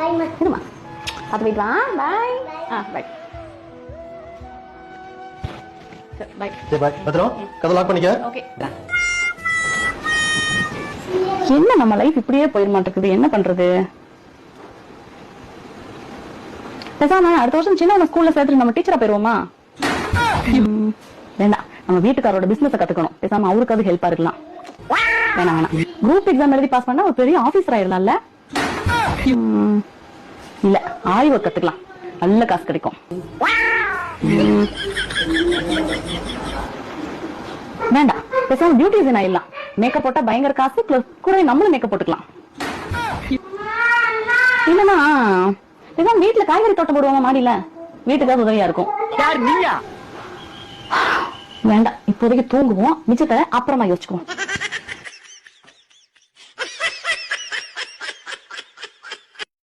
இருமா அது போயிட்டு வா. பாய். பாய். பாய். சரி பாய். பத்திரம் கதை லாக் பண்ணிக்க. ஓகே. என்ன நம்ம லைஃப் இப்படியே போயிட மாட்டேங்குது, என்ன பண்றது? பேசாம அடுத்த வருஷம் சின்ன ஸ்கூல்ல சேர்த்து நம்ம டீச்சரா போயிருவோமா? வேண்டாம், நம்ம வீட்டுக்காரோட பிசினஸ் கத்துக்கணும். பேசாம அவருக்காவது ஹெல்ப்பா இருக்கலாம். வேணாம் வேணாம், குரூப் எக்ஸாம் எழுதி பாஸ் பண்ணா ஒரு பெரிய ஆபீசர் ஆயிடலாம்ல. இல்ல, ஆய்வு கத்துக்கலாம், நல்ல காசு கிடைக்கும். வேண்டாம், பேசாம பியூட்டிஷியன் ஆயிடலாம். மேக்கப் போட்டா பயங்கர காசு, கூட நம்மளும் மேக்கப் போட்டுக்கலாம். இல்லன்னா பேசாம வீட்டுல காய்கறி தோட்டம் போடுவாங்க மாடியில, வீட்டுக்காக உதவியா இருக்கும். வேண்டாம், இப்போதைக்கு தூங்குவோம், மிச்சத்தை அப்புறமா யோசிச்சுக்குவோம்.